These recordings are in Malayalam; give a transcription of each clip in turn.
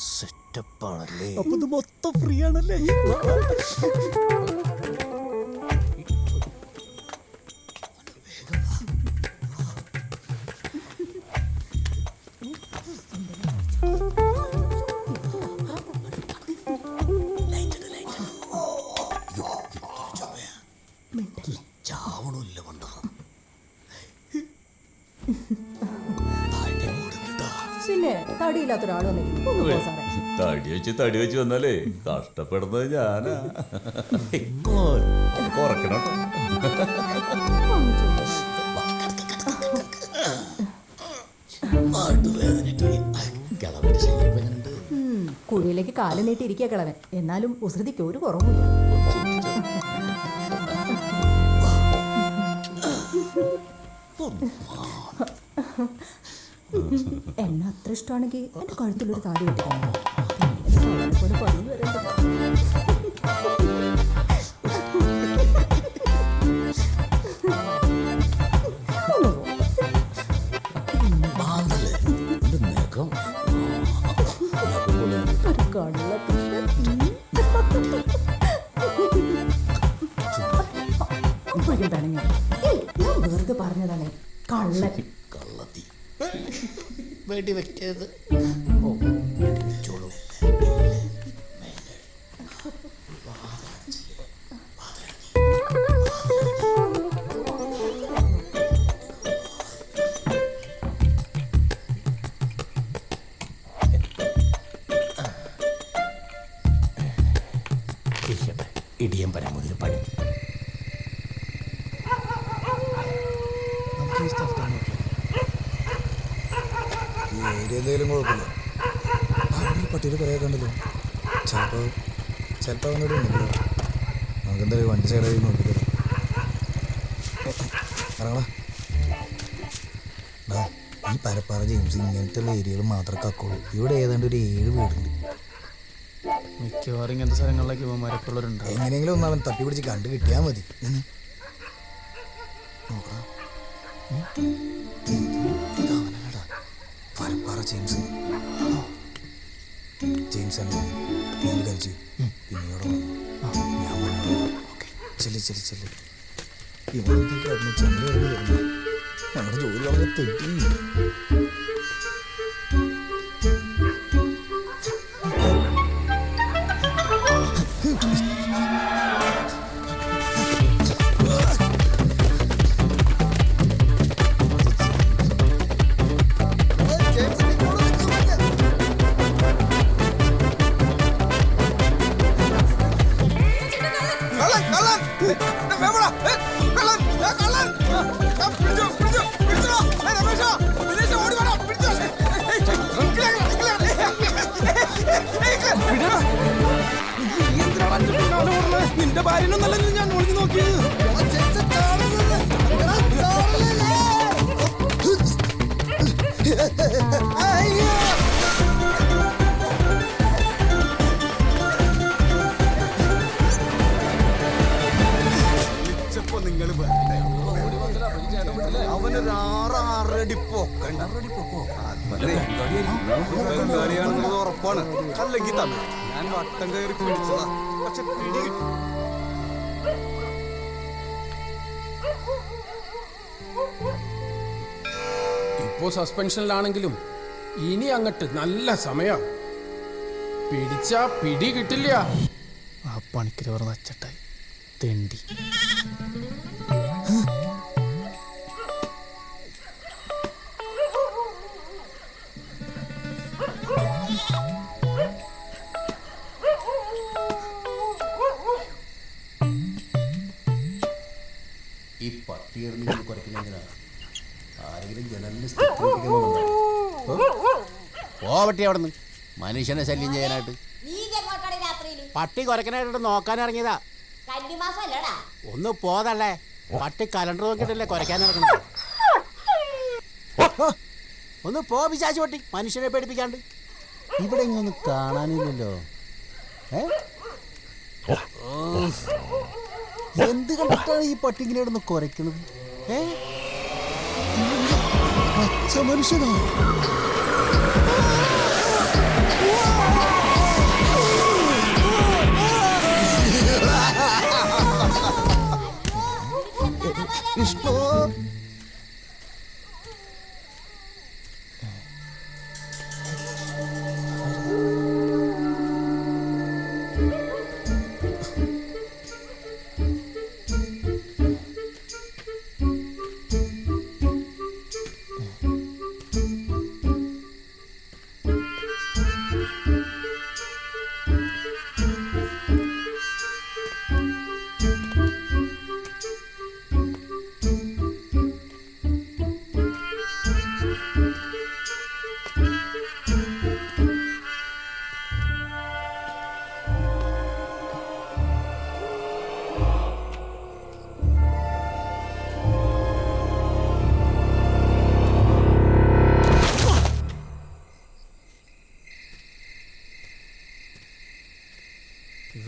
സെറ്റപ്പാണല്ലേ. അപ്പൊ ഇത് മൊത്തം ഫ്രീ ആണല്ലേ? ചാവണില്ല കൊണ്ട പിന്നെ തടിയില്ലാത്തൊരാൾ വന്നിരിക്കുന്നു. തടി വെച്ച് വന്നാലേ കഷ്ടപ്പെടുന്നത് ഞാനാ. കുറക്കണം. കുഴിയിലേക്ക് കാല് നീട്ടിയിരിക്കുക കിളവൻ. എന്നാലും ഉസൃതിക്ക് ഒരു കുറവുമില്ല. എന്നെ അത്ര ഇഷ്ടമാണെങ്കിൽ എന്റെ കഴുത്തിലൊരു താടി വെട്ടിക്കണം. വെറുതെ പറഞ്ഞതാണ് കള്ളൻ. കള്ളത്തി വേണ്ടി വെച്ചത് വെച്ചോളൂ. ഇടിയം പരാമതിന് പണി നമുക്ക് ഈ സ്ഥലത്താണ് നോക്കിയാൽ ഏരിയ എന്തെങ്കിലും കുഴപ്പമില്ല. പട്ടിയിൽ കുറേ കണ്ടല്ലോ. ചിലപ്പോൾ അവനോട് ഉണ്ടെങ്കിലോ നമുക്കെന്തായാലും വണ്ടി സൈഡായി നോക്കിത്തരാം. ഇറങ്ങടാ. ഈ പരപ്പാറ ജെയിംസ് ഇങ്ങനത്തെയുള്ള ഏരിയകൾ മാത്രമേ കക്കുള്ളൂ. ഇവിടെ ഏതാണ്ട് ഒരു 7 വീടുണ്ട്. മിക്കവാറും ഇങ്ങനത്തെ സ്ഥലങ്ങളിലേക്ക് ഇവന്മാരൊക്കെ ഉള്ളവരുണ്ട്. എങ്ങനെയെങ്കിലും ഒന്ന് അവൻ തപ്പി പിടിച്ച് കണ്ടു കിട്ടിയാൽ മതി. നോക്കടാ, ഇതവനല്ലടാ പരപ്പാറ ജെയിംസ്. ജെയിംസ് അല്ലേ പേര് കഴിച്ച് പിന്നീട് ഞാൻ ചെല്ലി ഇവർക്ക് അതിന് ചെല്ലി വരുന്നു. ഞങ്ങളുടെ ജോലി വളരെ തെറ്റി. നിന്റെ ഭാര്യനൊന്നല്ല ഞാൻ ഒളിഞ്ഞു നോക്കിയത്. നിങ്ങൾ അവനൊരു 6 അടി പൊക്കണ്ടാണെന്നത് ഉറപ്പാണ്. അല്ലെങ്കിൽ തന്നെ ഞാൻ വട്ടം കയറി പിടിച്ചതാ. പക്ഷെ പിടി കിട്ടി. ഇപ്പോ സസ്പെൻഷനിലാണെങ്കിലും ഇനി അങ്ങട്ട് നല്ല സമയം. പിടിച്ചാ പിടി കിട്ടില്ല. ആ പണിക്കര് പറഞ്ഞ അച്ചട്ടായി തെണ്ടി. ഈ പട്ടി എറിഞ്ഞ് കുറയ്ക്കുന്നതിനാ ആരെങ്കിലും ജനലിന് പട്ടി അവിടെ നിന്ന് മനുഷ്യനെ ശല്യം ചെയ്യാനായിട്ട് പട്ടി കുറയ്ക്കാനായിട്ട് നോക്കാൻ ഇറങ്ങിയതാ. ഒന്ന് പോതല്ലേ, പട്ടി കലണ്ടർ നോക്കിയിട്ടല്ലേ കുറയ്ക്കാൻ ഇറങ്ങണത്. ഒന്ന് പോ പിശാച് പട്ടി, മനുഷ്യനെ പേടിപ്പിക്കാണ്ട്. ഇവിടെ ഇങ്ങൊന്നും കാണാനില്ലല്ലോ. എന്ത് കണ്ടിട്ടാണ് ഈ പട്ടി ഇങ്ങനെ ഇടുന്ന് കുറയ്ക്കുന്നത്? മനുഷ്യനോ?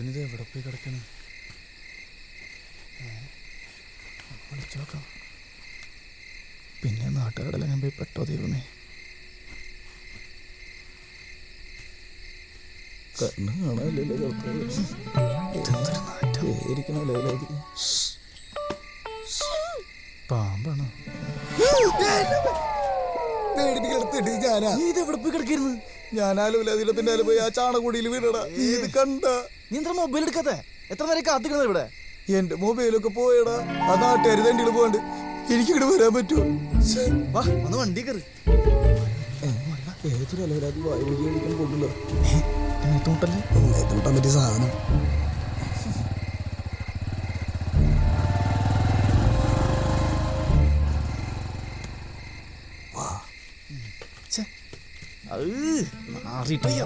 ഇവനിത് എവിടെ പോയി കിടക്കണേ? വിളിച്ചു നോക്കാം. പിന്നെ നാട്ടുകാരെല്ലാം ഞാൻ പോയി പെട്ടോ ദൈവമേ. കണ്ണ് കാണാനില്ലല്ലോ. പാമ്പാണോ? ഇതെവിടെ പോയി കിടക്കായിരുന്നു? ഞാനാലോലത്തിന്റെ പോയി ആ ചാണകോടിയിൽ വീണടാ. നീ ഇത് കണ്ട? നീ എന്താ മൊബൈൽ എടുക്കാത്ത? എത്ര നേരം കാത്തിക്കണത് ഇവിടെ? എന്റെ മൊബൈലൊക്കെ പോയടാ. ആ നാട്ടുകാർ തണ്ടിയിൽ പോകണ്ട്. എനിക്കിവിടെ വരാൻ പറ്റുമോ? വാ ഒന്ന് വണ്ടി കയറി. ഏതൊരു അലവരാതി വായു വഴിക്കാൻ കൊണ്ടല്ലോ. മേത്തോട്ടല്ലേ മേത്തോട്ടാൻ പറ്റിയ സാധനം.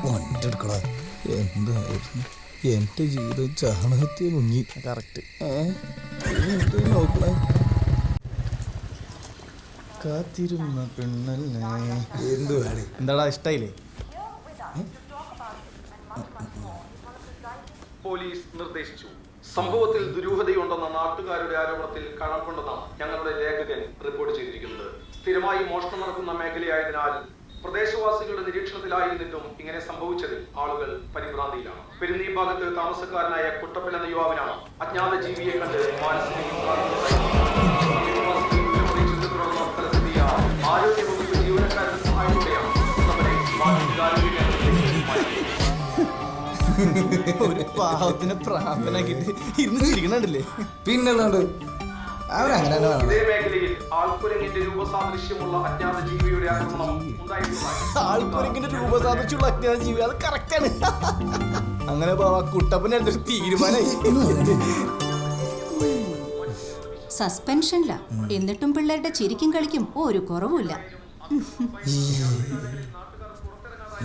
വണ്ടിയെടുക്കടാ. എന്തായിരുന്നു എന്റെ ജീവിതം? ചാണകത്തെ മുങ്ങി. കറക്റ്റ്. നോക്കണേ. കാത്തിരുന്ന പെണ്ണല്ലേ. എന്ത് വേണേ? എന്താടാ ഇഷ്ടായില്ലേ? പോലീസ് നിർദ്ദേശിച്ചു. സംഭവത്തിൽ ദുരൂഹതയുണ്ടെന്ന നാട്ടുകാരുടെ ആരോപണത്തിൽ കഴമ്പുണ്ടെന്നാണ് ഞങ്ങളുടെ ലേഖകൻ റിപ്പോർട്ട് ചെയ്തിരിക്കുന്നത്. സ്ഥിരമായി മോഷണം നടക്കുന്ന മേഖലയായതിനാൽ പ്രദേശവാസികളുടെ നിരീക്ഷണത്തിലായിരുന്നിട്ടും ഇങ്ങനെ സംഭവിച്ചതിൽ ആളുകൾ പരിഭ്രാന്തിയിലാണ്. പെരുന്നീ ഭാഗത്ത് താമസക്കാരനായ കുട്ടപ്പൻ എന്ന യുവാവിനാണ് അജ്ഞാത ജീവിയെ കണ്ട് മാനസിക ആരോഗ്യവകുപ്പ് ജീവനക്കാരുടെ സഹായത്തോടെയാണ് കുട്ടപ്പനെ ഒരു പാവത്തിന് പ്രാർത്ഥനാക്കിട്ട് ഇരുന്ന് ചിരിക്കണല്ലേ? പിന്നല്ലാണ്ട് ഇതേ മേഖലയിൽ ആൾക്കുരങ്ങിന്റെ രൂപസാദൃശ്യമുള്ള അജ്ഞാത ജീവിയുടെ ആക്രമണം ഉണ്ടായിട്ടുണ്ടായി. ആൾക്കുരങ്ങിന്റെ രൂപസാദൃശ്യമുള്ള അജ്ഞാത ജീവി, അത് കറക്റ്റാണ്. അങ്ങനെ കുട്ടപ്പനെ എടുത്തൊരു തീരുമാനമായി. സസ്പെൻഷനില്ല, എന്നിട്ടും പിള്ളേരുടെ ചിരിക്കും കളിക്കും ഒരു കുറവുമില്ല.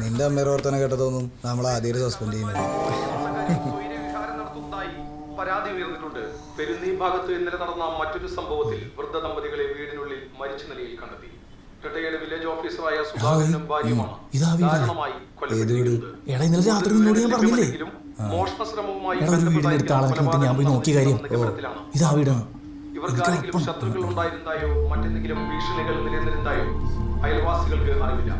നിന്റെ അമ്മയുടെ വർത്തന കേട്ടതൊന്നും നമ്മൾ ആദ്യം സസ്പെൻഡ് ചെയ്യുന്നത്. പരാതി ഉയർന്നിട്ടുണ്ട്. പെരുന്നീ ഭാഗത്ത് ഇന്നലെ നടന്ന മറ്റൊരു സംഭവത്തിൽ വൃദ്ധ ദമ്പതികളെ വീടിനുള്ളിൽ മരിച്ച നിലയിൽ കണ്ടെത്തി. റിട്ടയേർഡ് വില്ലേജ് ഓഫീസറായ സുധാകരനും ഭാര്യയുമാണ് ദാരുണമായി കൊല്ലപ്പെട്ടിരിക്കുന്നത്. മോഷണ ശ്രമവുമായി ഇവർക്കാരെങ്കിലും ശത്രുക്കൾ ഉണ്ടായിരുന്നായോ മറ്റെന്തെങ്കിലും ഭീഷണികൾ നിലനിന്നിരുന്നായോ അയൽവാസികൾക്ക് അറിവില്ല.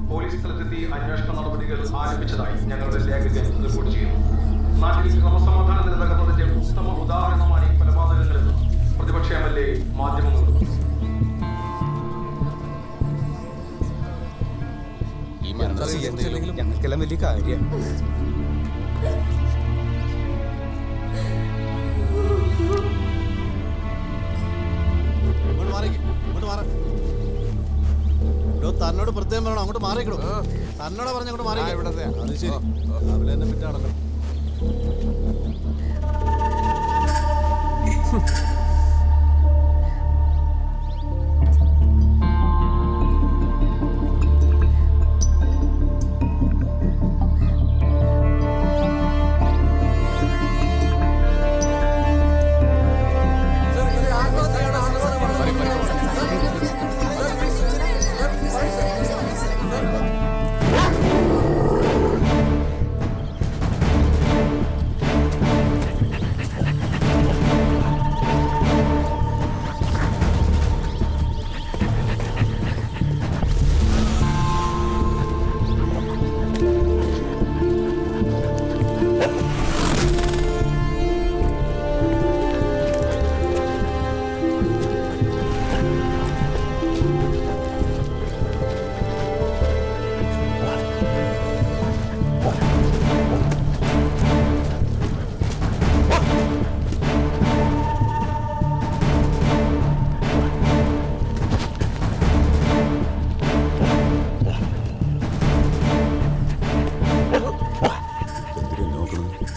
പോലീസ് സ്ഥലത്തെത്തി അന്വേഷണ നടപടികൾ ആരംഭിച്ചതായി ഞങ്ങളുടെ ലേഖകൻ റിപ്പോർട്ട് ചെയ്യുന്നു. നാട്ടിൽ ക്രമസമാധാന നില തകർന്നതിന്റെ ഉത്തമ ഉദാഹരണമാണ് ഈ കൊലപാതകങ്ങളെന്ന് പ്രതിപക്ഷ MLA മാധ്യമങ്ങളോട് ഞങ്ങൾക്കെല്ലാം വലിയ കാര്യമാണ്. തന്നോട് പ്രത്യേകം പറയണം, അങ്ങോട്ട് മാറിക്കിടും. തന്നോട് പറഞ്ഞ അങ്ങോട്ട് മാറി. അത് ശരി, രാവിലെ തന്നെ പിറ്റാണല്ലോ.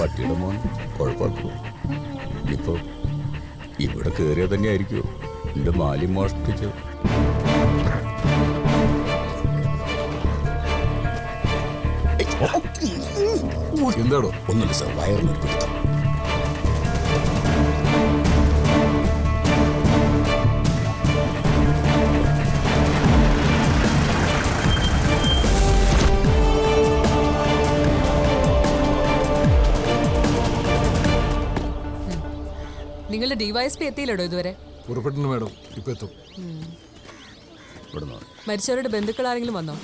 പട്ടിയുടെ മോൻ കുഴപ്പമാക്കുമോ? ഇപ്പൊ ഇവിടെ കയറിയ തന്നെ ആയിരിക്കുമോ എന്റെ മാലി മോഷ്ടിച്ചത്? എന്താടോ? ഒന്നുമില്ല സാർ, വയറിന് പിടുത്തം. ഡിവൈഎസ്പി എത്തിയില്ലടോ ഇതുവരെ? പുറപ്പെട്ടിട്ടുണ്ട് മാഡം, ഇപ്പൊ എത്തും. മരിച്ചവരുടെ ബന്ധുക്കൾ ആരെങ്കിലും വന്നോ?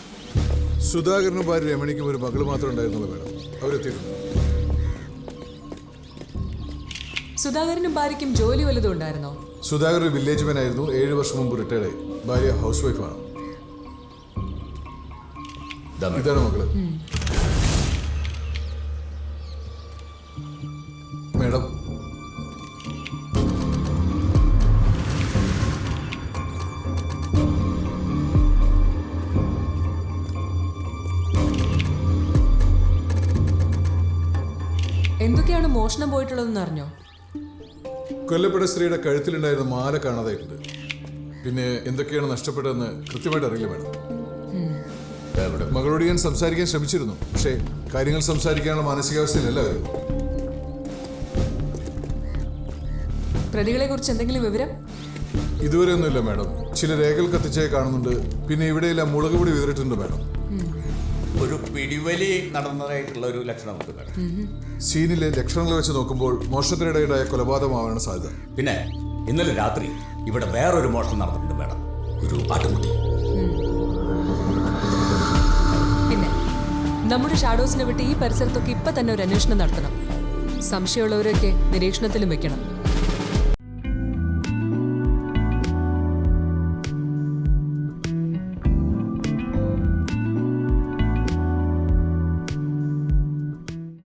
സുധാകരനും ഭാര്യ രമണിക്കും ഒരു മകള് മാത്രം ഉണ്ടായിരുന്നുള്ളൂ മാഡം. അവരെത്തിയിരുന്നു. സുധാകരനും ഭാര്യയ്ക്കും ജോലി വലുതും ഉണ്ടായിരുന്നോ? സുധാകർ ഒരു വില്ലേജ് മാൻ ആയിരുന്നു. 7 വർഷം മുമ്പ് റിട്ടയർഡായി. ഭാര്യ ഹൗസ് വൈഫാണ്. ഇതാണ് മകള്. മാഡം, എന്തൊക്കെയാണ് മോഷണം പോയിട്ടുള്ളതെന്ന് അറിഞ്ഞോ? കൊല്ലപ്പെട്ട സ്ത്രീയുടെ കഴുത്തിലുണ്ടായിരുന്ന മാല കാണാതായിട്ടുണ്ട്. പിന്നെ എന്തൊക്കെയാണ് നഷ്ടപ്പെട്ടതെന്ന് കൃത്യമായിട്ട് അറിയില്ല മാഡം. മകളോട് ഞാൻ സംസാരിക്കാൻ ശ്രമിച്ചിരുന്നു, പക്ഷേ കാര്യങ്ങൾ സംസാരിക്കാനുള്ള മാനസികാവസ്ഥയിലല്ല വരുന്നു. പ്രതികളെ കുറിച്ച് എന്തെങ്കിലും വിവരം? ഇതുവരെ ഒന്നുമില്ല മാഡം. ചില രേഖകൾ കത്തിച്ചായി കാണുന്നുണ്ട്. പിന്നെ ഇവിടെയെല്ലാം മുളക് പൊടി വിതറിയിട്ടുണ്ട് മാഡം. ഒരു പിടിവലി നടന്നതായിട്ടുള്ള ഒരു ലക്ഷണമുണ്ട് മാഡം. സീനിലെ ലക്ഷണങ്ങൾ വെച്ച് നോക്കുമ്പോൾ മോഷണത്തിനിടയിലായ കൊലപാതകമാവാനാണ് സാധ്യത. പിന്നെ ഇന്നലെ രാത്രി ഇവിടെ വേറൊരു മോഷണം നടന്നിട്ടുണ്ട് മാഡം. ഒരു ആട്ടുംകുട്ടി. പിന്നെ നമ്മുടെ ഷാഡോസിനെ വിട്ട് ഈ പരിസരത്തൊക്കെ ഇപ്പൊ തന്നെ ഒരു അന്വേഷണം നടത്തണം. സംശയമുള്ളവരൊക്കെ നിരീക്ഷണത്തിലും വെക്കണം.